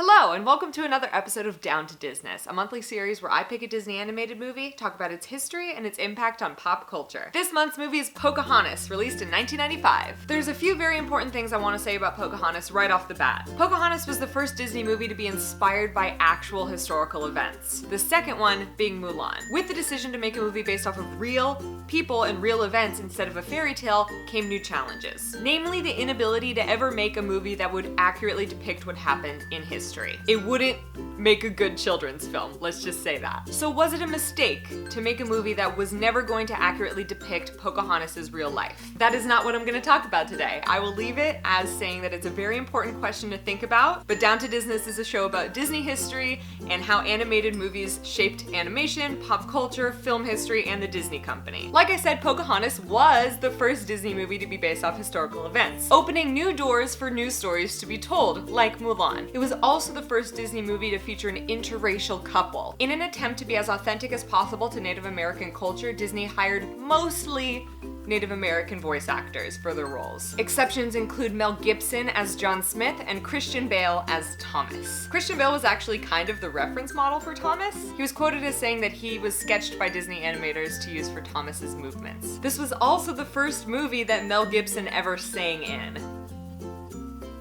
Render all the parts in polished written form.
Hello, and welcome to another episode of Down to Disness, a monthly series where I pick a Disney animated movie, talk about its history and its impact on pop culture. This month's movie is Pocahontas, released in 1995. There's a few very important things I want to say about Pocahontas right off the bat. Pocahontas was the first Disney movie to be inspired by actual historical events, the second one being Mulan. With the decision to make a movie based off of real people and real events instead of a fairy tale came new challenges, namely the inability to ever make a movie that would accurately depict what happened in history. It wouldn't make a good children's film, let's just say that. So was it a mistake to make a movie that was never going to accurately depict Pocahontas' real life? That is not what I'm going to talk about today. I will leave it as saying that it's a very important question to think about, but Down to Disness is a show about Disney history and how animated movies shaped animation, pop culture, film history, and the Disney Company. Like I said, Pocahontas was the first Disney movie to be based off historical events, opening new doors for new stories to be told, like Mulan. It was also the first Disney movie to feature an interracial couple. In an attempt to be as authentic as possible to Native American culture, Disney hired mostly Native American voice actors for their roles. Exceptions include Mel Gibson as John Smith and Christian Bale as Thomas. Christian Bale was actually kind of the reference model for Thomas. He was quoted as saying that he was sketched by Disney animators to use for Thomas's movements. This was also the first movie that Mel Gibson ever sang in.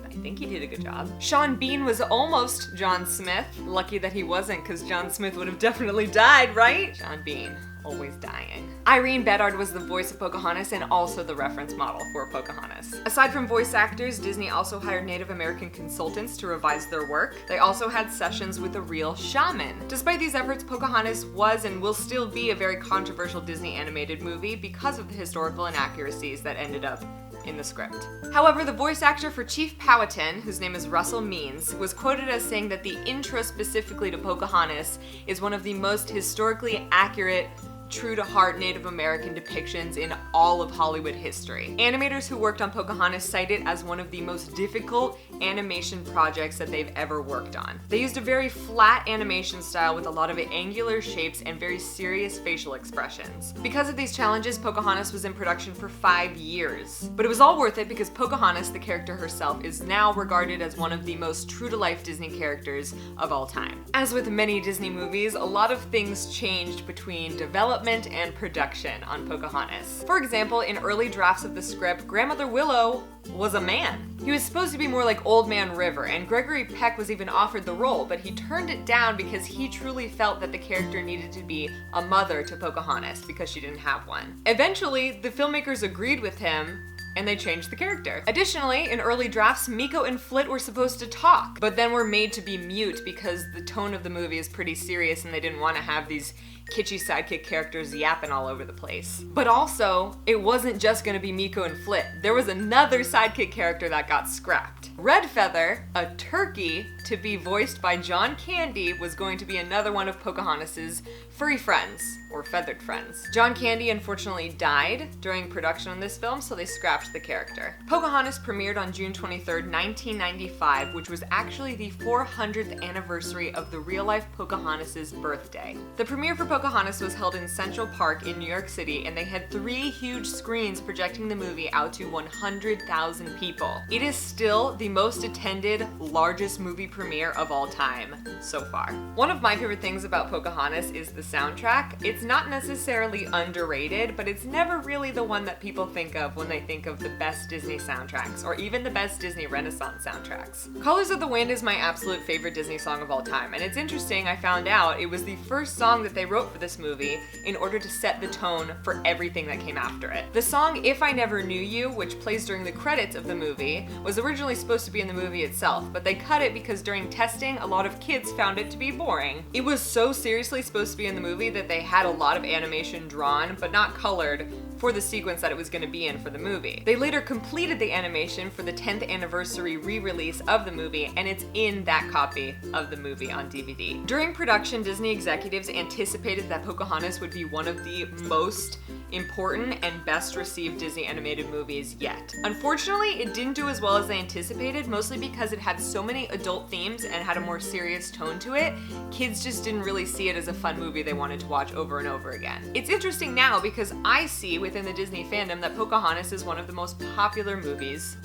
I think he did a good job. Sean Bean was almost John Smith. Lucky that he wasn't, because John Smith would have definitely died, right? Sean Bean, always dying. Irene Bedard was the voice of Pocahontas and also the reference model for Pocahontas. Aside from voice actors, Disney also hired Native American consultants to revise their work. They also had sessions with a real shaman. Despite these efforts, Pocahontas was and will still be a very controversial Disney animated movie because of the historical inaccuracies that ended up in the script. However, the voice actor for Chief Powhatan, whose name is Russell Means, was quoted as saying that the intro specifically to Pocahontas is one of the most historically accurate, true-to-heart Native American depictions in all of Hollywood history. Animators who worked on Pocahontas cite it as one of the most difficult animation projects that they've ever worked on. They used a very flat animation style with a lot of angular shapes and very serious facial expressions. Because of these challenges, Pocahontas was in production for 5 years. But it was all worth it because Pocahontas, the character herself, is now regarded as one of the most true-to-life Disney characters of all time. As with many Disney movies, a lot of things changed between development and production on Pocahontas. For example, in early drafts of the script, Grandmother Willow was a man. He was supposed to be more like Old Man River, and Gregory Peck was even offered the role, but he turned it down because he truly felt that the character needed to be a mother to Pocahontas because she didn't have one. Eventually, the filmmakers agreed with him, and they changed the character. Additionally, in early drafts, Meeko and Flit were supposed to talk, but then were made to be mute because the tone of the movie is pretty serious and they didn't want to have these kitschy sidekick characters yapping all over the place. But also, it wasn't just gonna be Meeko and Flit. There was another sidekick character that got scrapped. Red Feather, a turkey to be voiced by John Candy, was going to be another one of Pocahontas's furry friends, or feathered friends. John Candy unfortunately died during production on this film, so they scrapped the character. Pocahontas premiered on June 23rd, 1995, which was actually the 400th anniversary of the real-life Pocahontas' birthday. The premiere for Pocahontas was held in Central Park in New York City, and they had 3 huge screens projecting the movie out to 100,000 people. It is still the most attended, largest movie premiere of all time so far. One of my favorite things about Pocahontas is the soundtrack. It's not necessarily underrated, but it's never really the one that people think of when they think of the best Disney soundtracks, or even the best Disney Renaissance soundtracks. Colors of the Wind is my absolute favorite Disney song of all time, and it's interesting, I found out it was the first song that they wrote for this movie in order to set the tone for everything that came after it. The song If I Never Knew You, which plays during the credits of the movie, was originally supposed to be in the movie itself, but they cut it because during testing, a lot of kids found it to be boring. It was so seriously supposed to be in the movie that they had a lot of animation drawn, but not colored, for the sequence that it was going to be in for the movie. They later completed the animation for the 10th anniversary re-release of the movie, and it's in that copy of the movie on DVD. During production, Disney executives anticipated that Pocahontas would be one of the most important and best received Disney animated movies yet. Unfortunately, it didn't do as well as they anticipated, mostly because it had so many adult themes and had a more serious tone to it. Kids just didn't really see it as a fun movie they wanted to watch over and over again. It's interesting now because I see within the Disney fandom that Pocahontas is one of the most popular movies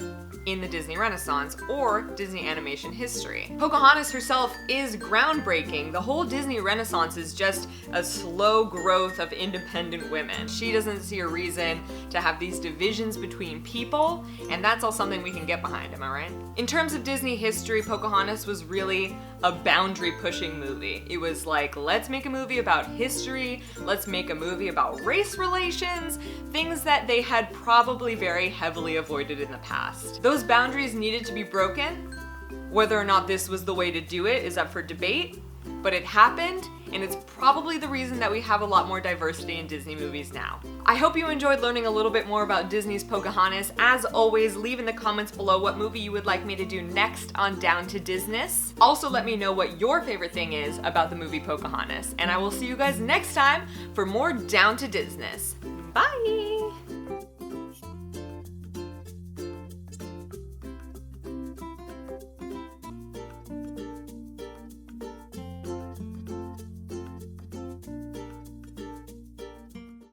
in the Disney Renaissance or Disney animation history. Pocahontas herself is groundbreaking. The whole Disney Renaissance is just a slow growth of independent women. She doesn't see a reason to have these divisions between people, and that's all something we can get behind, am I right? In terms of Disney history, Pocahontas was really a boundary-pushing movie. It was like, let's make a movie about history, let's make a movie about race relations, things that they had probably very heavily avoided in the past. Those boundaries needed to be broken. Whether or not this was the way to do it is up for debate, but it happened, and it's probably the reason that we have a lot more diversity in Disney movies now. I hope you enjoyed learning a little bit more about Disney's Pocahontas. As always, leave in the comments below what movie you would like me to do next on Down to Disness. Also, let me know what your favorite thing is about the movie Pocahontas, and I will see you guys next time for more Down to Disness. Bye!